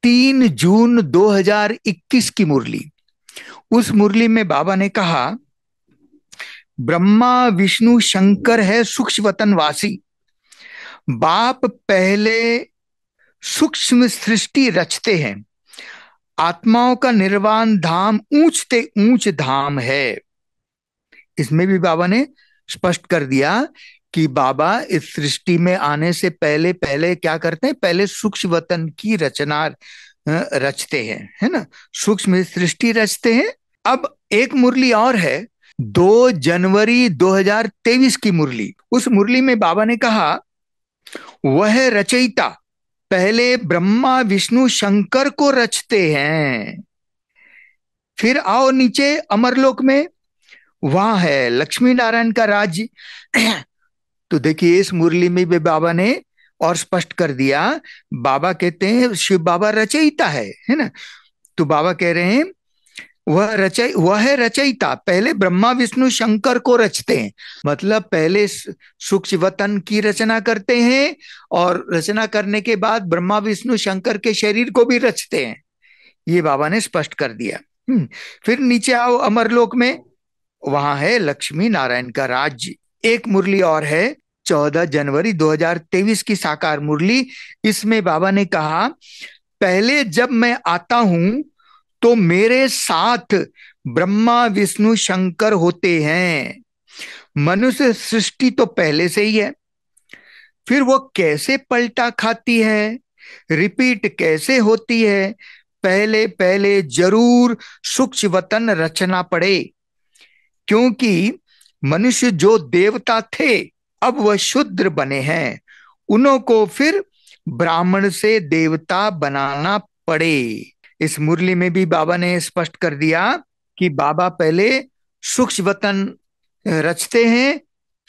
3 जून 2021 की मुरली। उस मुरली में बाबा ने कहा, ब्रह्मा विष्णु शंकर है सूक्ष्म वतनवासी। बाप पहले सूक्ष्म सृष्टि रचते हैं। आत्माओं का निर्वाण धाम ऊंचते ऊंच धाम है। इसमें भी बाबा ने स्पष्ट कर दिया कि बाबा इस सृष्टि में आने से पहले पहले क्या करते हैं, पहले सूक्ष्म वतन की रचना रचते हैं, है ना, सूक्ष्म सृष्टि रचते हैं। अब एक मुरली और है, 2 जनवरी 2023 की मुरली। उस मुरली में बाबा ने कहा, वह रचयिता पहले ब्रह्मा विष्णु शंकर को रचते हैं। फिर आओ नीचे अमरलोक में, वहां है लक्ष्मी नारायण का राज्य। तो देखिए इस मुरली में भी बाबा ने और स्पष्ट कर दिया। बाबा कहते हैं शिव बाबा रचयिता है ना। तो बाबा कह रहे हैं वह है रचयिता पहले ब्रह्मा विष्णु शंकर को रचते हैं। मतलब पहले सूक्ष्म वतन की रचना करते हैं और रचना करने के बाद ब्रह्मा विष्णु शंकर के शरीर को भी रचते हैं। ये बाबा ने स्पष्ट कर दिया। फिर नीचे आओ अमरलोक में, वहां है लक्ष्मी नारायण का राज्य। एक मुरली और है, 14 जनवरी 2023 की साकार मुरली। इसमें बाबा ने कहा, पहले जब मैं आता हूं तो मेरे साथ ब्रह्मा विष्णु शंकर होते हैं। मनुष्य सृष्टि तो पहले से ही है, फिर वो कैसे पलटा खाती है, रिपीट कैसे होती है, पहले पहले जरूर सूक्ष्म वतन रचना पड़े। क्योंकि मनुष्य जो देवता थे अब वह शूद्र बने हैं, उन्हों को फिर ब्राह्मण से देवता बनाना पड़े। इस मुरली में भी बाबा ने स्पष्ट कर दिया कि बाबा पहले सूक्ष्म वतन रचते हैं,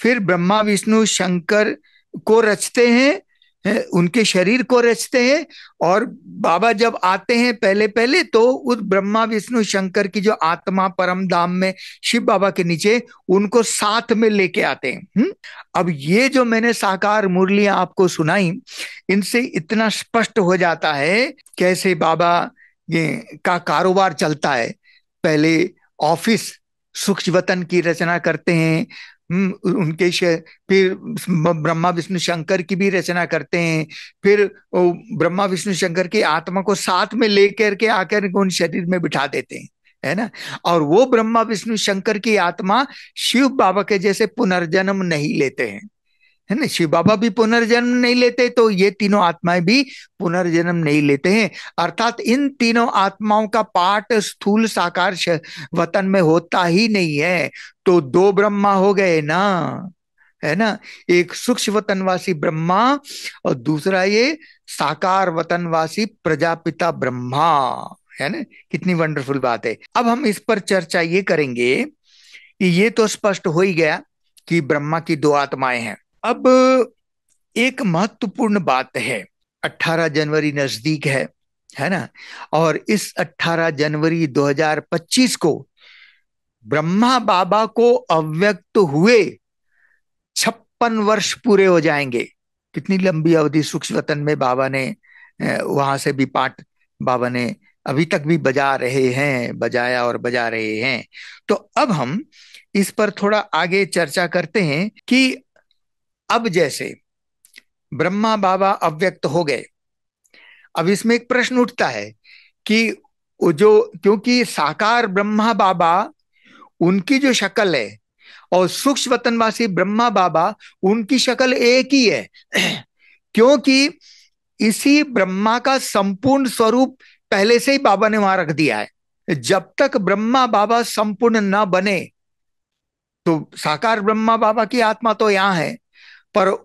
फिर ब्रह्मा विष्णु शंकर को रचते हैं, उनके शरीर को रचते हैं। और बाबा जब आते हैं पहले पहले तो उस ब्रह्मा विष्णु शंकर की जो आत्मा परम धाम में शिव बाबा के नीचे, उनको साथ में लेके आते हैं। अब ये जो मैंने साकार मुरलियां आपको सुनाई, इनसे इतना स्पष्ट हो जाता है कैसे बाबा ये का कारोबार चलता है। पहले ऑफिस सूक्ष्म वतन की रचना करते हैं, उनके फिर ब्रह्मा विष्णु शंकर की भी रचना करते हैं, फिर ब्रह्मा विष्णु शंकर की आत्मा को साथ में लेकर के आकर उन शरीर में बिठा देते हैं, है ना। और वो ब्रह्मा विष्णु शंकर की आत्मा शिव बाबा के जैसे पुनर्जन्म नहीं लेते हैं, है ना। शिव बाबा भी पुनर्जन्म नहीं लेते, तो ये तीनों आत्माएं भी पुनर्जन्म नहीं लेते हैं। अर्थात इन तीनों आत्माओं का पाठ स्थूल साकार वतन में होता ही नहीं है। तो दो ब्रह्मा हो गए ना, है ना। एक सूक्ष्म वतनवासी ब्रह्मा और दूसरा ये साकार वतनवासी प्रजापिता ब्रह्मा, है ना। कितनी वंडरफुल बात है। अब हम इस पर चर्चा ये करेंगे कि ये तो स्पष्ट हो ही गया कि ब्रह्मा की दो आत्माएं हैं। अब एक महत्वपूर्ण बात है, 18 जनवरी नजदीक है ना। और इस 18 जनवरी 2025 को ब्रह्मा बाबा को अव्यक्त हुए 56 वर्ष पूरे हो जाएंगे। कितनी लंबी अवधि सूक्ष्म वतन में बाबा ने वहां से भी पाठ बाबा ने अभी तक भी बजा रहे हैं, बजाया और बजा रहे हैं। तो अब हम इस पर थोड़ा आगे चर्चा करते हैं कि अब जैसे ब्रह्मा बाबा अव्यक्त हो गए, अब इसमें एक प्रश्न उठता है कि वो जो, क्योंकि साकार ब्रह्मा बाबा उनकी जो शक्ल है और सूक्ष्म वतनवासी ब्रह्मा बाबा उनकी शक्ल एक ही है। क्योंकि इसी ब्रह्मा का संपूर्ण स्वरूप पहले से ही बाबा ने वहां रख दिया है। जब तक ब्रह्मा बाबा संपूर्ण न बने तो साकार ब्रह्मा बाबा की आत्मा तो यहां है, पर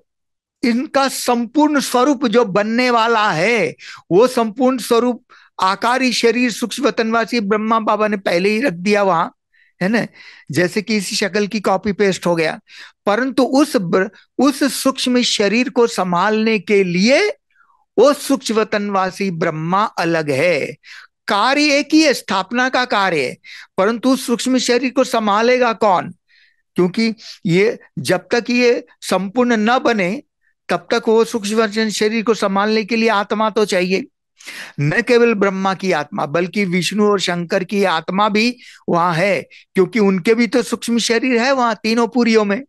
इनका संपूर्ण स्वरूप जो बनने वाला है, वो संपूर्ण स्वरूप आकारी शरीर सूक्ष्म वतनवासी ब्रह्मा बाबा ने पहले ही रख दिया वहां, है ना। जैसे कि इसी शक्ल की कॉपी पेस्ट हो गया। परंतु उस सूक्ष्म शरीर को संभालने के लिए वो सूक्ष्म वतनवासी ब्रह्मा अलग है। कार्य एक ही है, स्थापना का कार्य है, परंतु उस सूक्ष्म शरीर को संभालेगा कौन? क्योंकि ये जब तक ये संपूर्ण न बने तब तक वो सूक्ष्म शरीर को संभालने के लिए आत्मा तो चाहिए। न केवल ब्रह्मा की आत्मा बल्कि विष्णु और शंकर की आत्मा भी वहां है, क्योंकि उनके भी तो सूक्ष्म शरीर है वहां तीनों पुरियों में,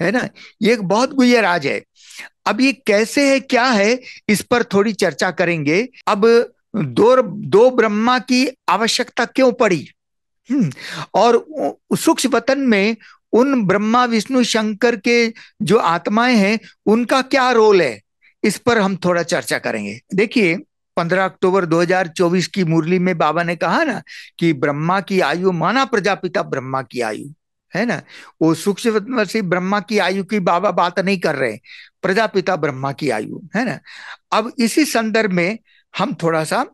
है ना। ये एक बहुत गुह्य राज है। अब ये कैसे है, क्या है, इस पर थोड़ी चर्चा करेंगे। अब दो दो ब्रह्मा की आवश्यकता क्यों पड़ी? और सूक्ष्म वतन में उन ब्रह्मा विष्णु शंकर के जो आत्माएं हैं उनका क्या रोल है, इस पर हम थोड़ा चर्चा करेंगे। देखिए, 15 अक्टूबर 2024 की मुरली में बाबा ने कहा ना कि ब्रह्मा की आयु माना प्रजापिता ब्रह्मा की आयु, है ना। वो सूक्ष्म से ब्रह्मा की आयु की बाबा बात नहीं कर रहे, प्रजापिता ब्रह्मा की आयु, है ना। अब इसी संदर्भ में हम थोड़ा सा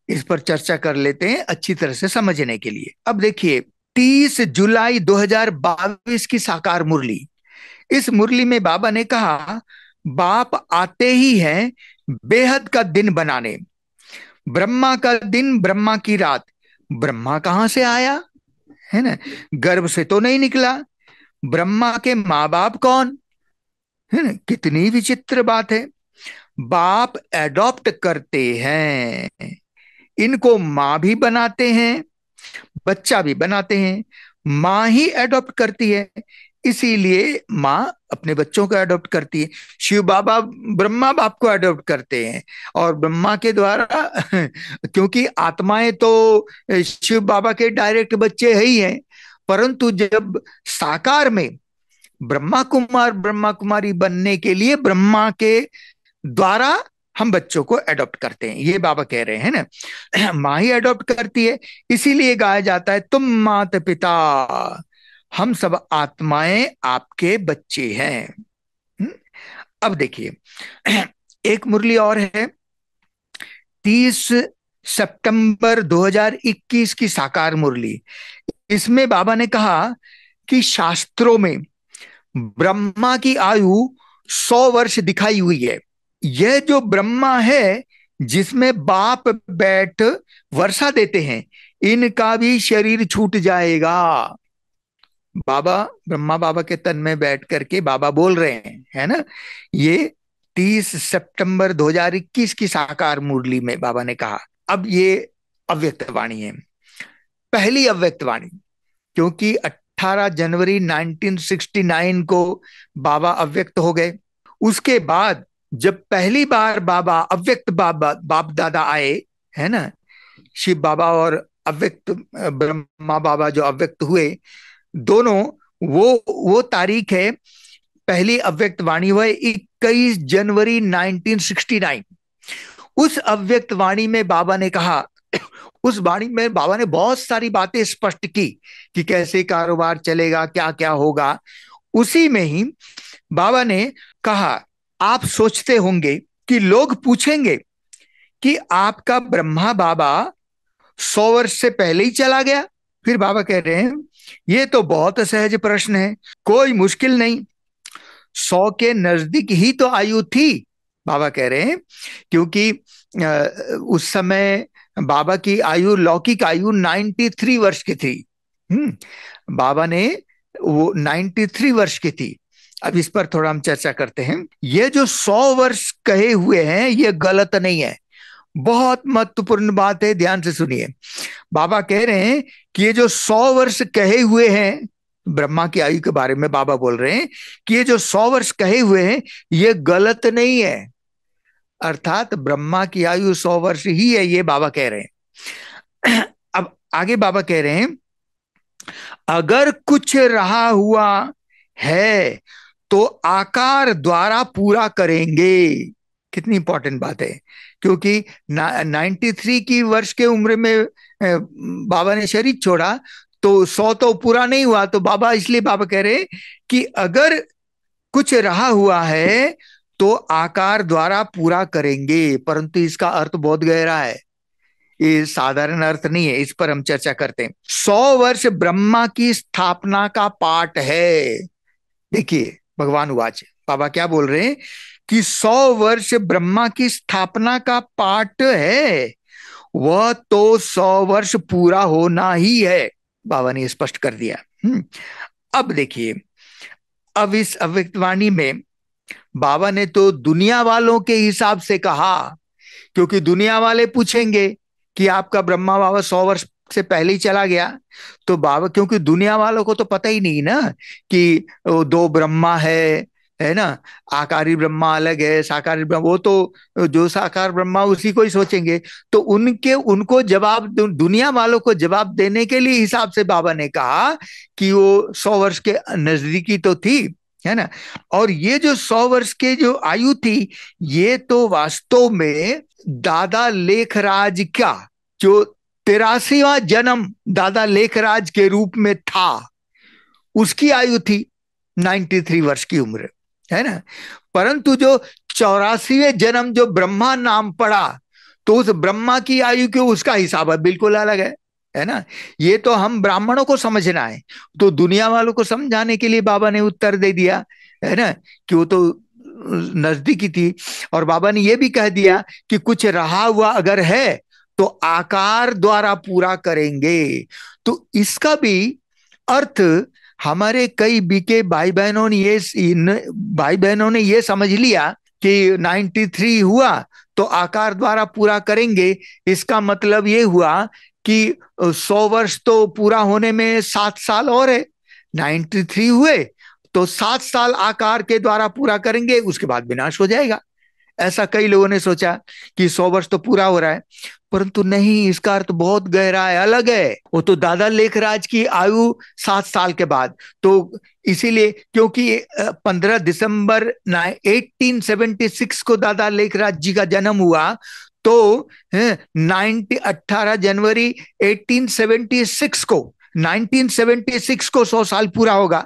इस पर चर्चा कर लेते हैं अच्छी तरह से समझने के लिए। अब देखिए, 30 जुलाई 2022 की साकार मुरली, इस मुरली में बाबा ने कहा, बाप आते ही हैं बेहद का दिन बनाने, ब्रह्मा का दिन ब्रह्मा की रात। ब्रह्मा कहां से आया, है ना, गर्भ से तो नहीं निकला। ब्रह्मा के माँ बाप कौन, है ना, कितनी विचित्र बात है। बाप एडॉप्ट करते हैं, इनको माँ भी बनाते हैं, बच्चा भी बनाते हैं। माँ ही एडॉप्ट करती है, इसीलिए माँ अपने बच्चों को एडॉप्ट करती है। शिव बाबा ब्रह्मा बाप को एडॉप्ट करते हैं और ब्रह्मा के द्वारा क्योंकि आत्माएं तो शिव बाबा के डायरेक्ट बच्चे है ही हैं, परंतु जब साकार में ब्रह्मा कुमार ब्रह्मा कुमारी बनने के लिए ब्रह्मा के द्वारा हम बच्चों को एडॉप्ट करते हैं, ये बाबा कह रहे हैं ना। माँ ही एडॉप्ट करती है, इसीलिए गाया जाता है, तुम माता पिता हम सब आत्माएं आपके बच्चे हैं। हम्म? अब देखिए, एक मुरली और है, 30 सितंबर 2021 की साकार मुरली। इसमें बाबा ने कहा कि शास्त्रों में ब्रह्मा की आयु 100 वर्ष दिखाई हुई है। यह जो ब्रह्मा है जिसमें बाप बैठ वर्षा देते हैं, इनका भी शरीर छूट जाएगा। बाबा ब्रह्मा बाबा के तन में बैठ करके बाबा बोल रहे हैं, है ना। ये 30 सितंबर 2021 की साकार मुरली में बाबा ने कहा। अब ये अव्यक्त वाणी है, पहली अव्यक्त वाणी, क्योंकि 18 जनवरी 1969 को बाबा अव्यक्त हो गए। उसके बाद जब पहली बार बाबा अव्यक्त बाबा बाप दादा आए, है ना, शिव बाबा और अव्यक्त ब्रह्मा बाबा जो अव्यक्त हुए दोनों, वो तारीख है, पहली अव्यक्त वाणी हुआ 21 जनवरी 1969। उस अव्यक्त वाणी में बाबा ने कहा, उस वाणी में बाबा ने बहुत सारी बातें स्पष्ट की कि कैसे कारोबार चलेगा, क्या क्या होगा। उसी में ही बाबा ने कहा, आप सोचते होंगे कि लोग पूछेंगे कि आपका ब्रह्मा बाबा 100 वर्ष से पहले ही चला गया। फिर बाबा कह रहे हैं, ये तो बहुत सहज प्रश्न है, कोई मुश्किल नहीं, 100 के नजदीक ही तो आयु थी। बाबा कह रहे हैं क्योंकि उस समय बाबा की आयु, लौकिक आयु 93 वर्ष की थी। बाबा ने वो 93 वर्ष की थी। अब इस पर थोड़ा हम चर्चा करते हैं। ये जो 100 वर्ष कहे हुए हैं ये गलत नहीं है, बहुत महत्वपूर्ण बात है, ध्यान से सुनिए। बाबा कह रहे हैं कि ये जो 100 वर्ष कहे हुए हैं, ब्रह्मा की आयु के बारे में बाबा बोल रहे हैं कि ये जो 100 वर्ष कहे हुए हैं ये गलत नहीं है, अर्थात ब्रह्मा की आयु 100 वर्ष ही है, ये बाबा कह रहे हैं। अब आगे बाबा कह रहे हैं, अगर कुछ रहा हुआ है तो आकार द्वारा पूरा करेंगे। कितनी इंपॉर्टेंट बात है, क्योंकि 93 की वर्ष के उम्र में बाबा ने शरीर छोड़ा, तो 100 तो पूरा नहीं हुआ, तो बाबा, इसलिए बाबा कह रहे कि अगर कुछ रहा हुआ है तो आकार द्वारा पूरा करेंगे, परंतु इसका अर्थ बहुत गहरा है, ये साधारण अर्थ नहीं है, इस पर हम चर्चा करते हैं। 100 वर्ष ब्रह्मा की स्थापना का पाठ है। देखिए, भगवान उवाच, बाबा क्या बोल रहे हैं कि 100 वर्ष ब्रह्मा की स्थापना का पाठ है, वह तो 100 वर्ष पूरा होना ही है, बाबा ने स्पष्ट कर दिया। अब देखिए, अब इस अव्यक्तवाणी में बाबा ने तो दुनिया वालों के हिसाब से कहा क्योंकि दुनिया वाले पूछेंगे कि आपका ब्रह्मा बाबा 100 वर्ष से पहले ही चला गया। तो बाबा, क्योंकि दुनिया वालों को तो पता ही नहीं ना कि वो दो ब्रह्मा है ना, आकारी ब्रह्मा अलग है, साकारी ब्रह्मा, वो तो जो साकार ब्रह्मा उसी को ही सोचेंगे। तो उनको जवाब, दुनिया वालों को जवाब देने के लिए हिसाब से बाबा ने कहा कि वो 100 वर्ष के नजदीकी तो थी, है ना। और ये जो 100 वर्ष के जो आयु थी, ये तो वास्तव में दादा लेखराज का जो 83वां जन्म दादा लेखराज के रूप में था, उसकी आयु थी 93 वर्ष की उम्र, है ना। परंतु जो 84वें जन्म जो ब्रह्मा नाम पड़ा, तो उस ब्रह्मा की आयु के उसका हिसाब बिल्कुल अलग है ना। ये तो हम ब्राह्मणों को समझना है, तो दुनिया वालों को समझाने के लिए बाबा ने उत्तर दे दिया, है ना, कि वो तो नजदीकी थी। और बाबा ने ये भी कह दिया कि कुछ रहा हुआ अगर है तो आकार द्वारा पूरा करेंगे। तो इसका भी अर्थ हमारे कई बीके भाई बहनों ने ये समझ लिया कि 93 हुआ तो आकार द्वारा पूरा करेंगे। इसका मतलब ये हुआ कि 100 वर्ष तो पूरा होने में 7 साल और है, 93 हुए तो 7 साल आकार के द्वारा पूरा करेंगे, उसके बाद विनाश हो जाएगा। ऐसा कई लोगों ने सोचा कि 100 वर्ष तो पूरा हो रहा है, परंतु नहीं, इसका अर्थ बहुत गहरा है, अलग है। वो तो दादा लेखराज की आयु 7 साल के बाद, तो इसीलिए क्योंकि 15 दिसंबर 1876 को दादा लेखराज जी का जन्म हुआ, तो 18 जनवरी 1876 को 100 साल पूरा होगा।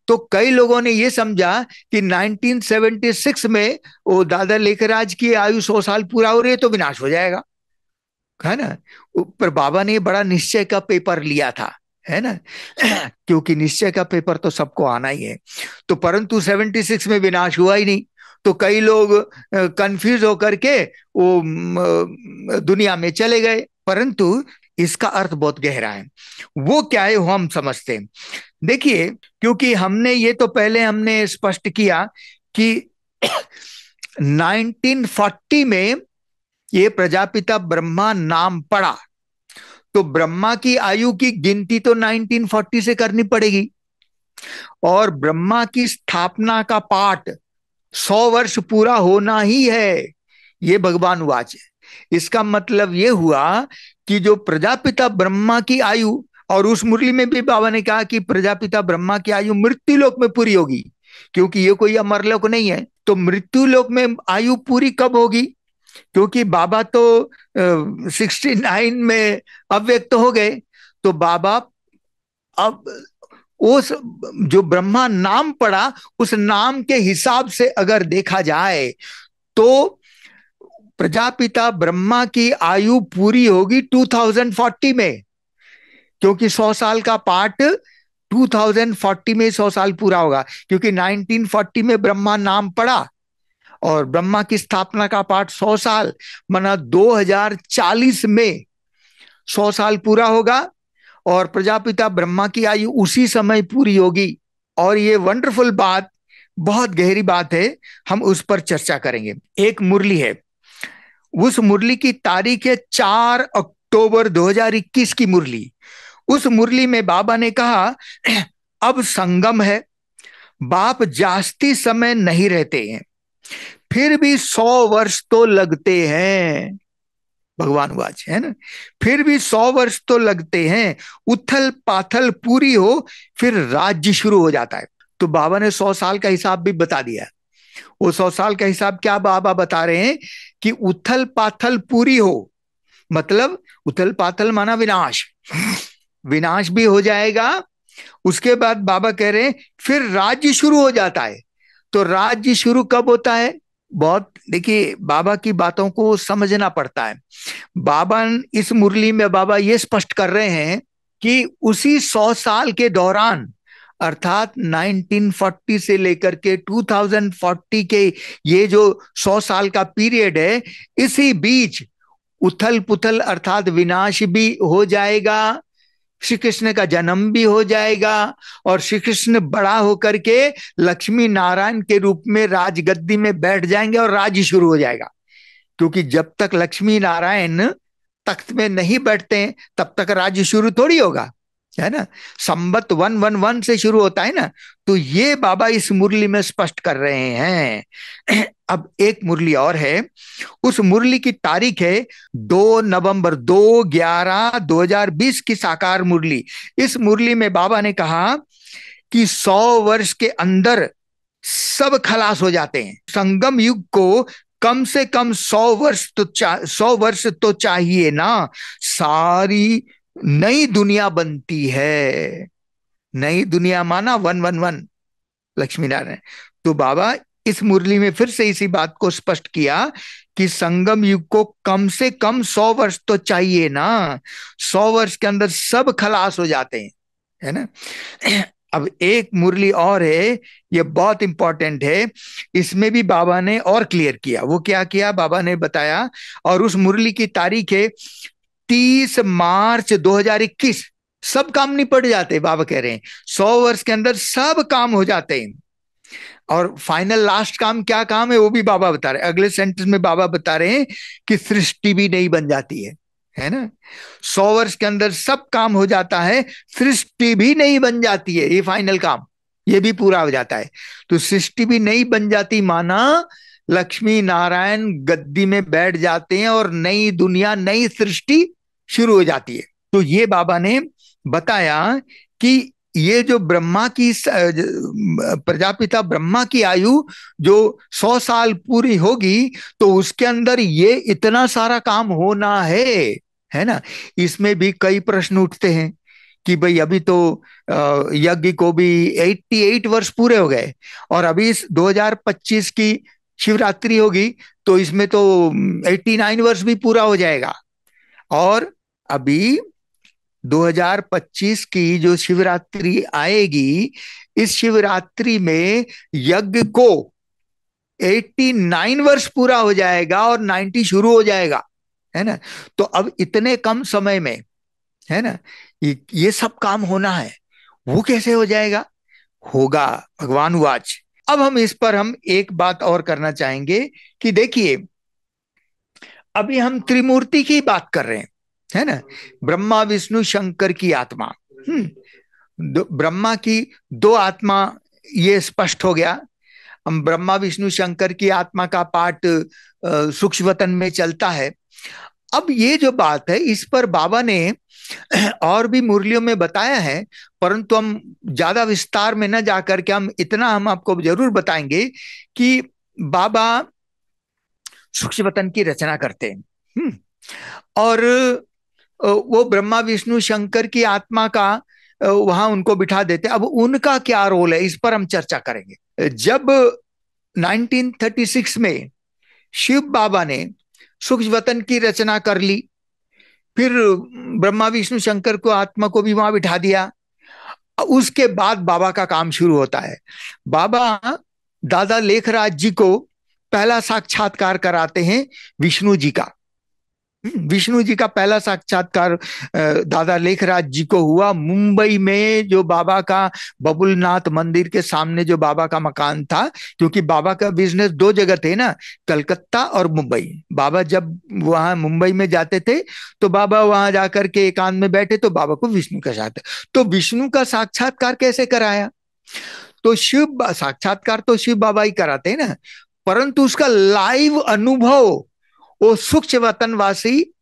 तो कई लोगों ने यह समझा कि 1976 में वो दादा लेखराज की आयु 100 साल पूरा हो रही है तो विनाश हो जाएगा, है ना। पर बाबा ने बड़ा निश्चय का पेपर लिया था, है ना। क्योंकि निश्चय का पेपर तो सबको आना ही है। तो परंतु 76 में विनाश हुआ ही नहीं, तो कई लोग कंफ्यूज होकर के वो दुनिया में चले गए। परंतु इसका अर्थ बहुत गहरा है। वो क्या है वो हम समझते हैं। देखिए, क्योंकि हमने ये तो पहले हमने स्पष्ट किया कि 1940 में ये प्रजापिता ब्रह्मा नाम पड़ा, तो ब्रह्मा की आयु की गिनती तो 1940 से करनी पड़ेगी। और ब्रह्मा की स्थापना का पाठ 100 वर्ष पूरा होना ही है, ये भगवान वाच है। इसका मतलब ये हुआ कि जो प्रजापिता ब्रह्मा की आयु, और उस मुरली में भी बाबा ने कहा कि प्रजापिता ब्रह्मा की आयु मृत्युलोक में पूरी होगी, क्योंकि ये कोई अमरलोक नहीं है। तो मृत्युलोक में आयु पूरी कब होगी? क्योंकि बाबा तो 69 में अव्यक्त हो गए, तो बाबा अब उस जो ब्रह्मा नाम पड़ा उस नाम के हिसाब से अगर देखा जाए तो प्रजापिता ब्रह्मा की आयु पूरी होगी 2040 में, क्योंकि 100 साल का पाठ 2040 में 100 साल पूरा होगा। क्योंकि 1940 में ब्रह्मा नाम पड़ा और ब्रह्मा की स्थापना का पाठ 100 साल, माना 2040 में 100 साल पूरा होगा और प्रजापिता ब्रह्मा की आयु उसी समय पूरी होगी। और ये वंडरफुल बात, बहुत गहरी बात है, हम उस पर चर्चा करेंगे। एक मुरली है, उस मुरली की तारीख है 4 अक्टूबर 2021 की मुरली। उस मुरली में बाबा ने कहा, अब संगम है, बाप जास्ती समय नहीं रहते हैं, फिर भी 100 वर्ष तो लगते हैं। भगवान वाच है ना, फिर भी 100 वर्ष तो लगते हैं, उथल पाथल पूरी हो फिर राज्य शुरू हो जाता है। तो बाबा ने 100 साल का हिसाब भी बता दिया। वो 100 साल का हिसाब क्या बाबा बता रहे हैं कि उथल पाथल पूरी हो, मतलब उथल पाथल माना विनाश, विनाश भी हो जाएगा। उसके बाद बाबा कह रहे हैं फिर राज्य शुरू हो जाता है। तो राज्य शुरू कब होता है? बहुत देखिए, बाबा की बातों को समझना पड़ता है। बाबा इस मुरली में बाबा ये स्पष्ट कर रहे हैं कि उसी 100 साल के दौरान, अर्थात 1940 से लेकर के 2040 के ये जो 100 साल का पीरियड है, इसी बीच उथल पुथल अर्थात विनाश भी हो जाएगा, श्री कृष्ण का जन्म भी हो जाएगा, और श्री कृष्ण बड़ा होकर के लक्ष्मी नारायण के रूप में राजगद्दी में बैठ जाएंगे और राज्य शुरू हो जाएगा। क्योंकि जब तक लक्ष्मी नारायण तख्त में नहीं बैठते हैं तब तक राज्य शुरू थोड़ी होगा, है ना। संबत 111 से शुरू होता है ना। तो ये बाबा इस मुरली में स्पष्ट कर रहे हैं। अब एक मुरली और है, उस मुरली की तारीख है 2 नवंबर 2/11/2020 की साकार मुरली। इस मुरली में बाबा ने कहा कि 100 वर्ष के अंदर सब खलास हो जाते हैं। संगम युग को कम से कम 100 वर्ष तो चाहिए ना, सारी नई दुनिया बनती है। नई दुनिया माना 111 लक्ष्मी नारायण। तो बाबा इस मुरली में फिर से इसी बात को स्पष्ट किया कि संगम युग को कम से कम 100 वर्ष तो चाहिए ना, 100 वर्ष के अंदर सब खलास हो जाते हैं, है ना। अब एक मुरली और है, ये बहुत इंपॉर्टेंट है। इसमें भी बाबा ने और क्लियर किया। वो क्या किया बाबा ने बताया, और उस मुरली की तारीख है 30 मार्च 2021। सब काम निपट जाते हैं, बाबा कह रहे हैं 100 वर्ष के अंदर सब काम हो जाते हैं। और फाइनल लास्ट काम क्या काम है वो भी बाबा बता रहे हैं। अगले सेंटेंस में बाबा बता रहे हैं कि सृष्टि भी नहीं बन जाती है ना। 100 वर्ष के अंदर सब काम हो जाता है, सृष्टि भी नहीं बन जाती है। ये फाइनल काम, ये भी पूरा हो जाता है। तो सृष्टि भी नहीं बन जाती माना लक्ष्मी नारायण गद्दी में बैठ जाते हैं और नई दुनिया, नई सृष्टि शुरू हो जाती है। तो ये बाबा ने बताया कि ये जो ब्रह्मा की, प्रजापिता ब्रह्मा की आयु जो 100 साल पूरी होगी, तो उसके अंदर ये इतना सारा काम होना है ना। इसमें भी कई प्रश्न उठते हैं कि भाई अभी तो यज्ञ को भी 88 वर्ष पूरे हो गए, और अभी इस 2025 की शिवरात्रि होगी तो इसमें तो 89 वर्ष भी पूरा हो जाएगा। और अभी 2025 की जो शिवरात्रि आएगी, इस शिवरात्रि में यज्ञ को 89 वर्ष पूरा हो जाएगा और 90 शुरू हो जाएगा, है ना। तो अब इतने कम समय में, है ना, ये सब काम होना है, वो कैसे हो जाएगा? होगा, भगवान वाच। अब हम एक बात और करना चाहेंगे कि देखिए, अभी हम त्रिमूर्ति की बात कर रहे हैं, है ना। ब्रह्मा विष्णु शंकर की आत्मा, ब्रह्मा की 2 आत्मा, ये स्पष्ट हो गया। हम ब्रह्मा विष्णु शंकर की आत्मा का पाठ सूक्ष्मवतन में चलता है। अब ये जो बात है इस पर बाबा ने और भी मुरलियों में बताया है, परंतु हम ज्यादा विस्तार में न जाकर के हम आपको जरूर बताएंगे कि बाबा सूक्ष्मवतन की रचना करते हैं। और वो ब्रह्मा विष्णु शंकर की आत्मा का वहां उनको बिठा देते। अब उनका क्या रोल है इस पर हम चर्चा करेंगे। जब 1936 में शिव बाबा ने सूक्ष्मवतन की रचना कर ली, फिर ब्रह्मा विष्णु शंकर को आत्मा को भी वहां बिठा दिया, उसके बाद बाबा का काम शुरू होता है। बाबा दादा लेखराज जी को पहला साक्षात्कार कराते हैं विष्णु जी का। विष्णु जी का पहला साक्षात्कार दादा लेखराज जी को हुआ मुंबई में, जो बाबा का बबुलनाथ मंदिर के सामने जो बाबा का मकान था। क्योंकि बाबा का बिजनेस 2 जगह थे ना, कलकत्ता और मुंबई। बाबा जब वहां मुंबई में जाते थे तो बाबा वहां जाकर के एकांत में बैठे तो बाबा को विष्णु का साथ, तो विष्णु का साक्षात्कार कैसे कराया? तो साक्षात्कार तो शिव बाबा ही कराते हैं ना, परंतु उसका लाइव अनुभव वो सूक्ष्मवतन वासी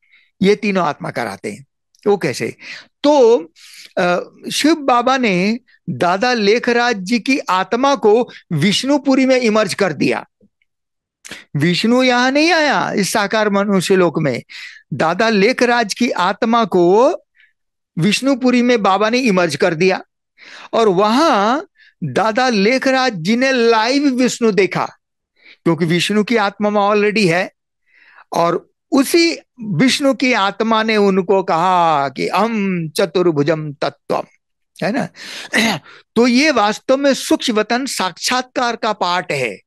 ये तीनों आत्मा कराते हैं। वो कैसे? तो शिव बाबा ने दादा लेखराज जी की आत्मा को विष्णुपुरी में इमर्ज कर दिया। विष्णु यहां नहीं आया इस साकार मनुष्य लोक में, दादा लेखराज की आत्मा को विष्णुपुरी में बाबा ने इमर्ज कर दिया, और वहां दादा लेखराज जी ने लाइव विष्णु देखा, क्योंकि विष्णु की आत्मा में ऑलरेडी है। और उसी विष्णु की आत्मा ने उनको कहा कि हम चतुर्भुजम तत्वम, है ना। तो ये वास्तव में सूक्ष्मवतन साक्षात्कार का पाठ है।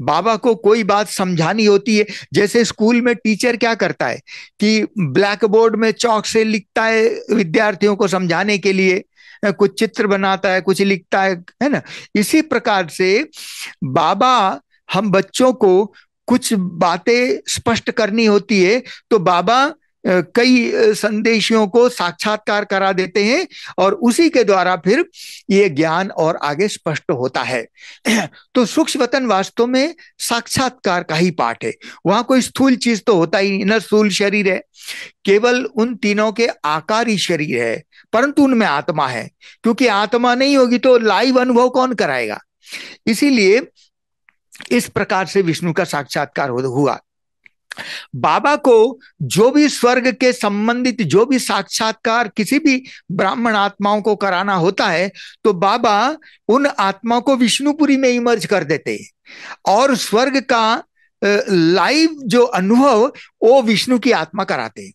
बाबा को कोई बात समझानी होती है, जैसे स्कूल में टीचर क्या करता है कि ब्लैक बोर्ड में चौक से लिखता है विद्यार्थियों को समझाने के लिए, कुछ चित्र बनाता है, कुछ लिखता है ना। इसी प्रकार से बाबा हम बच्चों को कुछ बातें स्पष्ट करनी होती है तो बाबा कई संदेशियों को साक्षात्कार करा देते हैं और उसी के द्वारा फिर ये ज्ञान और आगे स्पष्ट होता है। तो सूक्ष्म वतन वास्तव में साक्षात्कार का ही पाठ है। वहां कोई स्थूल चीज तो होता ही नहीं, न स्थूल शरीर है, केवल उन तीनों के आकार ही शरीर है, परंतु उनमें आत्मा है। क्योंकि आत्मा नहीं होगी तो लाइव अनुभव कौन कराएगा। इसीलिए इस प्रकार से विष्णु का साक्षात्कार हुआ। बाबा को जो भी स्वर्ग के संबंधित जो भी साक्षात्कार किसी भी ब्राह्मण आत्माओं को कराना होता है तो बाबा उन आत्माओं को विष्णुपुरी में इमर्ज कर देते हैं और स्वर्ग का लाइव जो अनुभव वो विष्णु की आत्मा कराते हैं।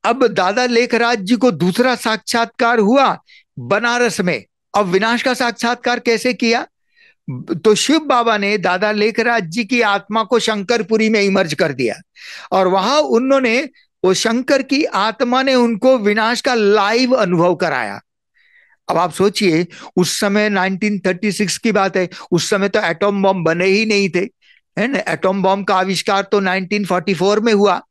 अब दादा लेखराज जी को दूसरा साक्षात्कार हुआ बनारस में। अब विनाश का साक्षात्कार कैसे किया, तो शिव बाबा ने दादा लेखराज जी की आत्मा को शंकरपुरी में इमर्ज कर दिया और वहां उन्होंने वो शंकर की आत्मा ने उनको विनाश का लाइव अनुभव कराया। अब आप सोचिए उस समय 1936 की बात है, उस समय तो एटॉम बॉम्ब बने ही नहीं थे, है ना। एटॉम बॉम्ब का आविष्कार तो 1944 में हुआ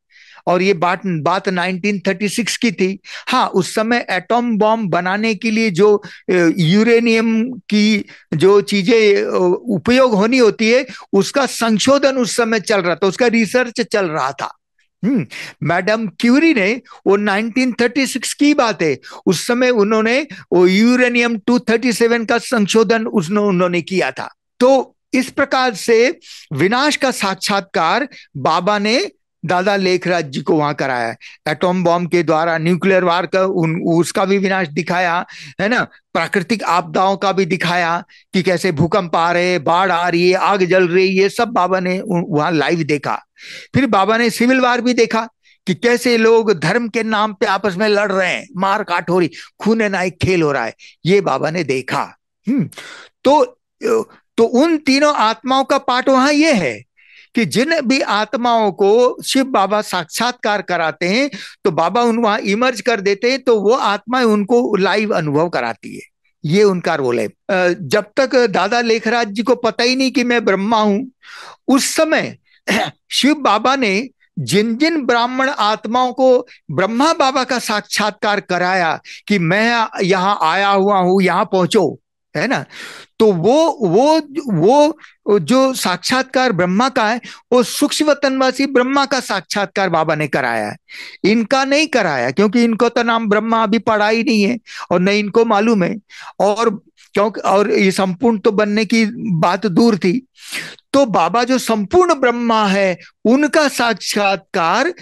और ये बात 1936 की थी। हाँ, उस समय एटॉम बॉम्ब बनाने के लिए जो यूरेनियम की जो चीजें उपयोग होनी होती है उसका संशोधन उस समय चल रहा था, उसका रिसर्च चल रहा था। मैडम क्यूरी ने वो 1936 की बात है, उस समय उन्होंने वो यूरेनियम 237 का संशोधन उन्होंने किया था। तो इस प्रकार से विनाश का साक्षात्कार बाबा ने दादा लेखराज जी को वहां कराया। एटॉम बॉम्ब के द्वारा न्यूक्लियर वार का उसका भी विनाश दिखाया, है ना। प्राकृतिक आपदाओं का भी दिखाया कि कैसे भूकंप आ रहे, बाढ़ आ रही है, आग जल रही है, ये सब बाबा ने वहां लाइव देखा। फिर बाबा ने सिविल वार भी देखा कि कैसे लोग धर्म के नाम पे आपस में लड़ रहे हैं, मार काट हो रही, खून नायक खेल हो रहा है, ये बाबा ने देखा। तो उन तीनों आत्माओं का पाठ वहां ये है कि जिन भी आत्माओं को शिव बाबा साक्षात्कार कराते हैं तो बाबा उन वहां इमर्ज कर देते हैं, तो वो आत्माएं उनको लाइव अनुभव कराती है। ये उनका रोल है। जब तक दादा लेखराज जी को पता ही नहीं कि मैं ब्रह्मा हूं, उस समय शिव बाबा ने जिन जिन ब्राह्मण आत्माओं को ब्रह्मा बाबा का साक्षात्कार कराया कि मैं यहां आया हुआ हूं, यहां पहुंचो, है ना। तो वो जो साक्षात्कार ब्रह्मा का है वो सूक्ष्म वतनवासी ब्रह्मा का साक्षात्कार बाबा ने कराया है, इनका नहीं कराया, क्योंकि इनको तो नाम ब्रह्मा अभी पढ़ा ही नहीं है और नहीं इनको मालूम है। और क्योंकि और ये संपूर्ण तो बनने की बात दूर थी, तो बाबा जो संपूर्ण ब्रह्मा है उनका साक्षात्कार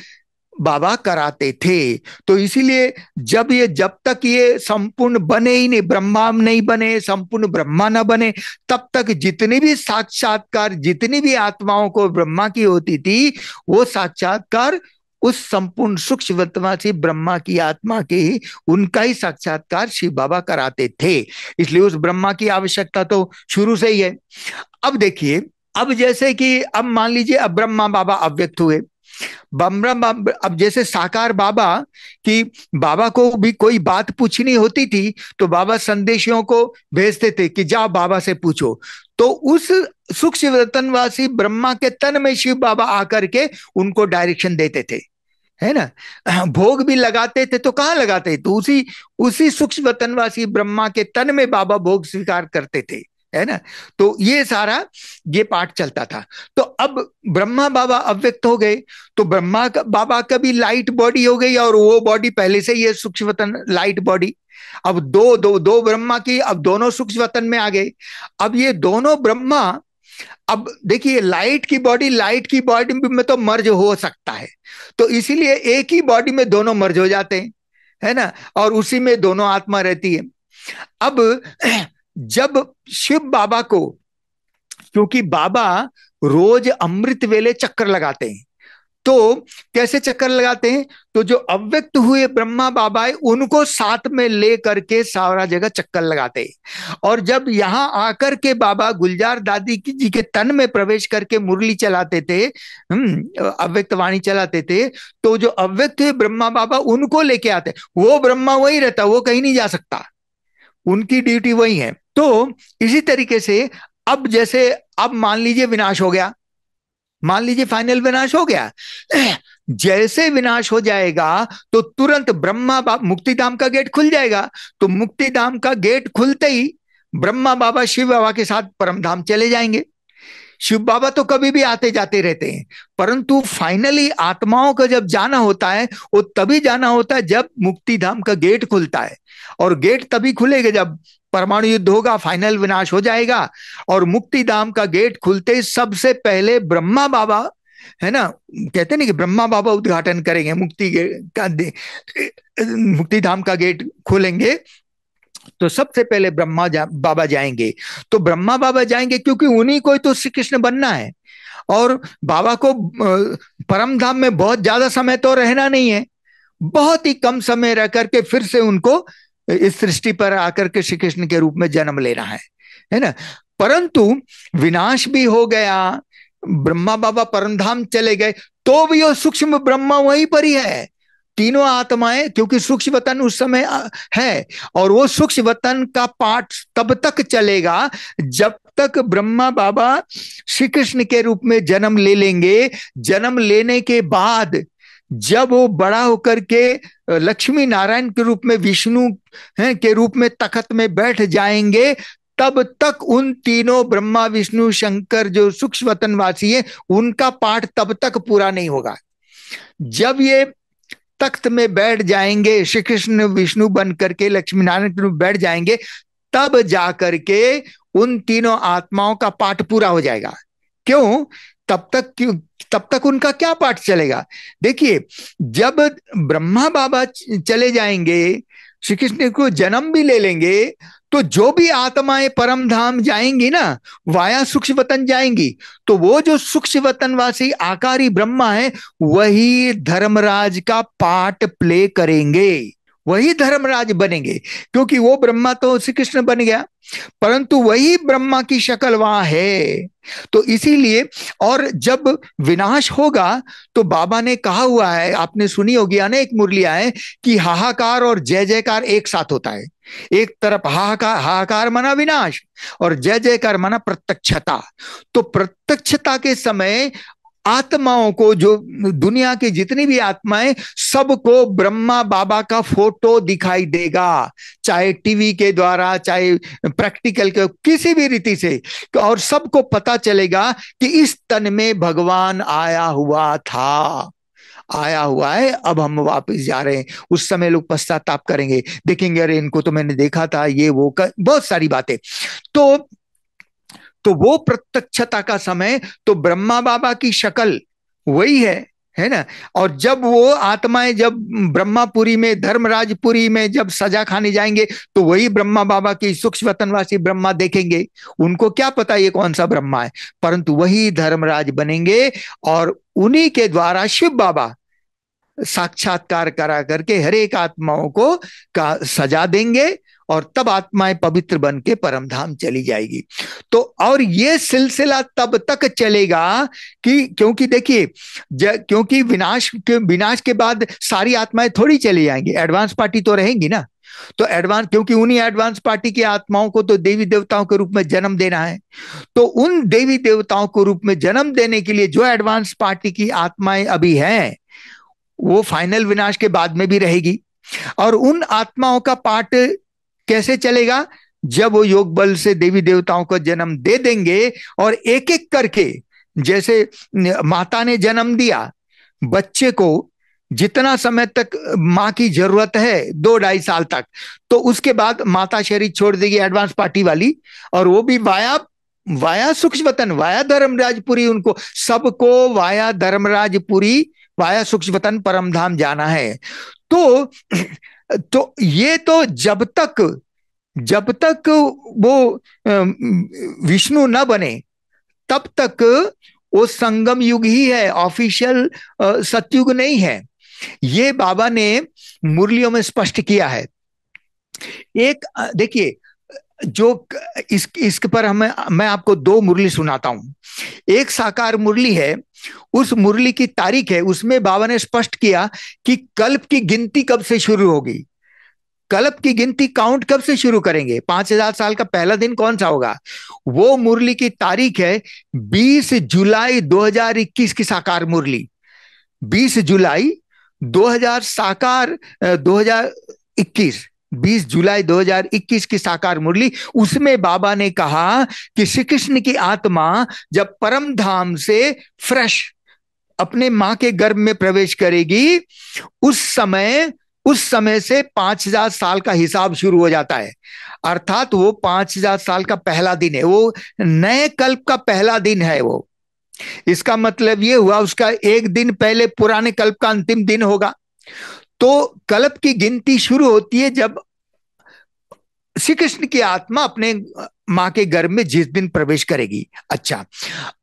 बाबा कराते थे। तो इसीलिए जब तक ये संपूर्ण बने ही नहीं, ब्रह्मा नहीं बने, संपूर्ण ब्रह्मा न बने, तब तक जितने भी साक्षात्कार जितनी भी आत्माओं को ब्रह्मा की होती थी वो साक्षात्कार उस संपूर्ण सूक्ष्मवासी ब्रह्मा की आत्मा के ही उनका ही साक्षात्कार शिव बाबा कराते थे। इसलिए उस ब्रह्मा की आवश्यकता तो शुरू से ही है। अब देखिए, अब जैसे कि अब मान लीजिए अब ब्रह्मा बाबा अव्यक्त हुए, अब जैसे साकार बाबा कि बाबा को भी कोई बात पूछनी होती थी तो बाबा संदेशियों को भेजते थे कि जाओ बाबा से पूछो, तो उस सूक्ष्म वतनवासी ब्रह्मा के तन में शिव बाबा आकर के उनको डायरेक्शन देते थे, है ना। भोग भी लगाते थे तो कहाँ लगाते, तो उसी सूक्ष्म वतनवासी ब्रह्मा के तन में बाबा भोग स्वीकार करते थे, है ना। तो ये सारा ये पाठ चलता था। तो अब ब्रह्मा बाबा अव्यक्त हो गए तो ब्रह्मा बाबा का भी लाइट बॉडी हो गई और वो बॉडी पहले से ही सूक्ष्म वतन लाइट बॉडी। अब दो ब्रह्मा की अब दोनों सूक्ष्म वतन में आ गए। अब ये दोनों ब्रह्मा, अब देखिए लाइट की बॉडी में तो मर्ज हो सकता है, तो इसीलिए एक ही बॉडी में दोनों मर्ज हो जाते हैं, है ना, और उसी में दोनों आत्मा रहती है। अब जब शिव बाबा को, क्योंकि बाबा रोज अमृत वेले चक्कर लगाते हैं, तो कैसे चक्कर लगाते हैं, तो जो अव्यक्त हुए ब्रह्मा बाबा है उनको साथ में ले करके सारा जगह चक्कर लगाते हैं। और जब यहां आकर के बाबा गुलजार दादी जी के तन में प्रवेश करके मुरली चलाते थे, अव्यक्त वाणी चलाते थे, तो जो अव्यक्त हुए ब्रह्मा बाबा उनको लेके आते, वो ब्रह्मा वही रहता, वो कहीं नहीं जा सकता, उनकी ड्यूटी वही है। तो इसी तरीके से अब जैसे अब मान लीजिए विनाश हो गया, मान लीजिए फाइनल विनाश हो गया, जैसे विनाश हो जाएगा तो तुरंत मुक्तिधाम का गेट खुल जाएगा। तो मुक्तिधाम का गेट खुलते ही ब्रह्मा बाबा शिव बाबा के साथ परमधाम चले जाएंगे। शिव बाबा तो कभी भी आते जाते रहते हैं, परंतु फाइनली आत्माओं का जब जाना होता है वो तभी जाना होता है जब मुक्तिधाम का गेट खुलता है। और गेट तभी खुलेगा जब परमाणु युद्ध होगा, फाइनल विनाश हो जाएगा। और मुक्तिधाम का गेट खुलते ही सबसे पहले ब्रह्मा बाबा, है ना, कहते हैं ना कि ब्रह्मा बाबा उद्घाटन करेंगे मुक्तिधाम का गेट खोलेंगे। तो सबसे पहले बाबा जाएंगे। तो ब्रह्मा बाबा जाएंगे क्योंकि उन्हीं को तो श्री कृष्ण बनना है। और बाबा को परम धाम में बहुत ज्यादा समय तो रहना नहीं है, बहुत ही कम समय रह करके फिर से उनको इस सृष्टि पर आकर के श्री कृष्ण के रूप में जन्म लेना है ना। परंतु विनाश भी हो गया, ब्रह्मा बाबा परमधाम चले गए, तो भी वो सूक्ष्म ब्रह्मा वहीं पर ही है। तीनों आत्माएं, क्योंकि सूक्ष्म वतन उस समय है, और वो सूक्ष्म वतन का पाठ तब तक चलेगा जब तक ब्रह्मा बाबा श्री कृष्ण के रूप में जन्म ले लेंगे। जन्म लेने के बाद जब वो बड़ा होकर के लक्ष्मी नारायण के रूप में, विष्णु के रूप में तखत में बैठ जाएंगे, तब तक उन तीनों ब्रह्मा विष्णु शंकर जो सूक्ष्म वतनवासी है उनका पाठ तब तक पूरा नहीं होगा। जब ये तख्त में बैठ जाएंगे, श्री कृष्ण विष्णु बन करके लक्ष्मी नारायण के रूप में बैठ जाएंगे, तब जाकर के उन तीनों आत्माओं का पाठ पूरा हो जाएगा। क्यों? तब तक उनका क्या पाठ चलेगा? देखिए, जब ब्रह्मा बाबा चले जाएंगे, श्री कृष्ण को जन्म भी ले लेंगे, तो जो भी आत्माएं परम धाम जाएंगी ना, वाया सूक्ष्म वतन जाएंगी, तो वो जो सूक्ष्म वतनवासी आकारी ब्रह्मा है वही धर्मराज का पार्ट प्ले करेंगे, वही धर्मराज बनेंगे। क्योंकि वो ब्रह्मा तो श्री कृष्ण बन गया, परंतु वही ब्रह्मा की शक्ल वहां है। तो इसीलिए, और जब विनाश होगा तो बाबा ने कहा हुआ है, आपने सुनी होगी, अनेक मुरलियां हैं कि हाहाकार और जय जयकार एक साथ होता है। एक तरफ हाहाकार माना विनाश और जय जयकार माना प्रत्यक्षता। तो प्रत्यक्षता के समय आत्माओं को, जो दुनिया की जितनी भी आत्माएं, सबको ब्रह्मा बाबा का फोटो दिखाई देगा, चाहे टीवी के द्वारा, चाहे प्रैक्टिकल के किसी भी रीति से, और सबको पता चलेगा कि इस तन में भगवान आया हुआ था, आया हुआ है, अब हम वापस जा रहे हैं। उस समय लोग पश्चाताप करेंगे, देखेंगे अरे इनको तो मैंने देखा था, ये वो बहुत सारी बातें। तो वो प्रत्यक्षता का समय, तो ब्रह्मा बाबा की शक्ल वही है ना। और जब वो आत्माएं जब ब्रह्मापुरी में, धर्मराजपुरी में जब सजा खाने जाएंगे, तो वही ब्रह्मा बाबा की सूक्ष्म वतनवासी ब्रह्मा देखेंगे। उनको क्या पता ये कौन सा ब्रह्मा है, परंतु वही धर्मराज बनेंगे और उन्हीं के द्वारा शिव बाबा साक्षात्कार करा करके हर एक आत्माओं को का सजा देंगे, और तब आत्माएं पवित्र बन के परम धाम चली जाएगी। तो और ये सिलसिला तब तक चलेगा कि, क्योंकि देखिए, क्योंकि विनाश के बाद सारी आत्माएं थोड़ी चली जाएंगी, एडवांस पार्टी तो रहेंगी ना। तो एडवांस, क्योंकि उन्हीं एडवांस पार्टी की आत्माओं को तो देवी देवताओं के रूप में जन्म देना है। तो उन देवी देवताओं को रूप में जन्म देने के लिए जो एडवांस पार्टी की आत्माएं अभी हैं, वो फाइनल विनाश के बाद में भी रहेगी। और उन आत्माओं का पाठ कैसे चलेगा? जब वो योग बल से देवी देवताओं को जन्म दे देंगे, और एक एक करके, जैसे माता ने जन्म दिया बच्चे को, जितना समय तक माँ की जरूरत है, 2-2.5 साल तक, तो उसके बाद माता शरीर छोड़ देगी एडवांस पार्टी वाली, और वो भी वाया सूक्ष्म वतन, वाया धर्मराजपुरी, उनको सबको वाया धर्मराजपुरी, वाया सूक्ष्म वतन परमधाम जाना है। तो ये तो जब तक वो विष्णु न बने तब तक वो संगम युग ही है, ऑफिशियल सतयुग नहीं है। ये बाबा ने मुरलियों में स्पष्ट किया है। एक देखिए, जो इसके पर मैं आपको 2 मुरली सुनाता हूं। एक साकार मुरली है, उस मुरली की तारीख है, उसमें बाबा ने स्पष्ट किया कि कल्प की गिनती कब से शुरू होगी। कल्प की गिनती काउंट कब से शुरू करेंगे? 5,000 साल का पहला दिन कौन सा होगा? वो मुरली की तारीख है 20 जुलाई 2021 की साकार मुरली। 20 जुलाई 2000 साकार 2021, 20 जुलाई 2021 की साकार मुरली। उसमें बाबा ने कहा कि श्री कृष्ण की आत्मा जब परम धाम से फ्रेश अपने मां के गर्भ में प्रवेश करेगी, उस समय उस समय से 5,000 साल का हिसाब शुरू हो जाता है। अर्थात वो 5,000 साल का पहला दिन है, वो नए कल्प का पहला दिन है वो। इसका मतलब ये हुआ उसका एक दिन पहले पुराने कल्प का अंतिम दिन होगा। तो कल्प की गिनती शुरू होती है जब श्री कृष्ण की आत्मा अपने मां के गर्भ में जिस दिन प्रवेश करेगी। अच्छा,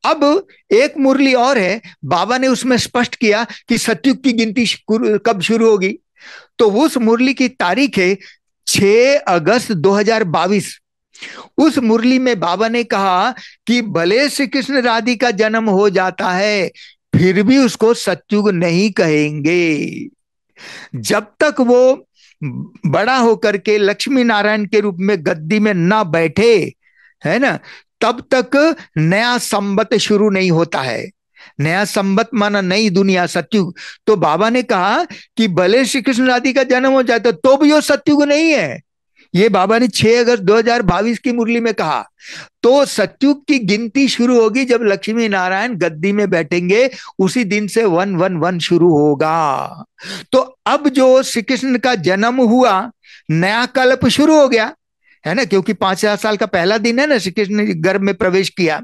अब एक मुरली और है, बाबा ने उसमें स्पष्ट किया कि सतयुग की गिनती कब शुरू होगी। तो उस मुरली की तारीख है 6 अगस्त 2022। उस मुरली में बाबा ने कहा कि भले श्री कृष्ण राधे का जन्म हो जाता है, फिर भी उसको सतयुग नहीं कहेंगे। जब तक वो बड़ा होकर के लक्ष्मी नारायण के रूप में गद्दी में ना बैठे, है ना, तब तक नया संवत शुरू नहीं होता है। नया संवत माना नई दुनिया, सतयुग। तो बाबा ने कहा कि भले श्री कृष्ण राधे का जन्म हो जाए तो भी वो सतयुग नहीं है। ये बाबा ने 6 अगस्त 2022 की मुरली में कहा। तो सतयुग की गिनती शुरू होगी जब लक्ष्मी नारायण गद्दी में बैठेंगे, उसी दिन से 111 शुरू होगा। तो अब जो श्री कृष्ण का जन्म हुआ, नया कल्प शुरू हो गया, है ना, क्योंकि 5,000 साल का पहला दिन है ना, श्री कृष्ण ने गर्भ में प्रवेश किया।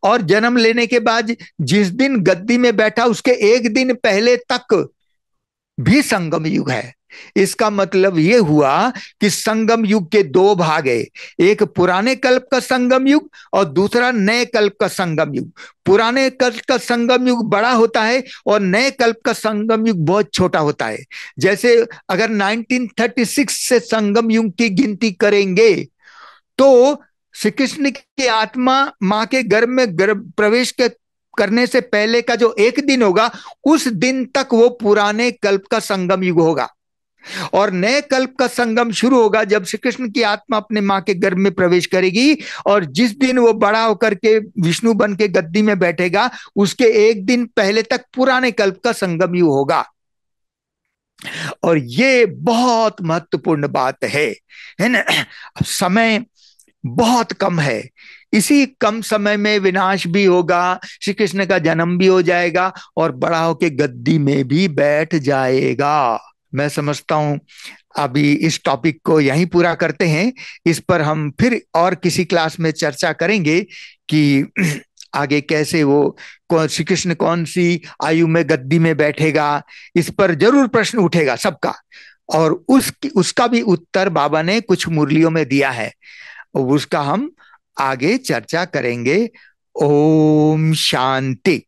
और जन्म लेने के बाद जिस दिन गद्दी में बैठा, उसके एक दिन पहले तक भी संगम युग है। इसका मतलब यह हुआ कि संगम युग के दो भाग है, एक पुराने कल्प का संगम युग और दूसरा नए कल्प का संगम युग। पुराने कल्प का संगम युग बड़ा होता है और नए कल्प का संगम युग बहुत छोटा होता है। जैसे अगर 1936 से संगम युग की गिनती करेंगे तो श्री कृष्ण की आत्मा मां के गर्भ में गर्भ प्रवेश के करने से पहले का जो एक दिन होगा, उस दिन तक वो पुराने कल्प का संगम युग होगा। और नए कल्प का संगम शुरू होगा जब श्री कृष्ण की आत्मा अपने मां के गर्भ में प्रवेश करेगी, और जिस दिन वो बड़ा होकर के विष्णु बन के गद्दी में बैठेगा, उसके एक दिन पहले तक पुराने कल्प का संगम युग होगा। और ये बहुत महत्वपूर्ण बात है ना। समय बहुत कम है, इसी कम समय में विनाश भी होगा, श्री कृष्ण का जन्म भी हो जाएगा और बड़ा होके गद्दी में भी बैठ जाएगा। मैं समझता हूं अभी इस टॉपिक को यहीं पूरा करते हैं। इस पर हम फिर और किसी क्लास में चर्चा करेंगे कि आगे कैसे वो श्री कृष्ण कौन सी आयु में गद्दी में बैठेगा। इस पर जरूर प्रश्न उठेगा सबका, और उसका भी उत्तर बाबा ने कुछ मुरलियों में दिया है, उसका हम आगे चर्चा करेंगे। ओम शांति।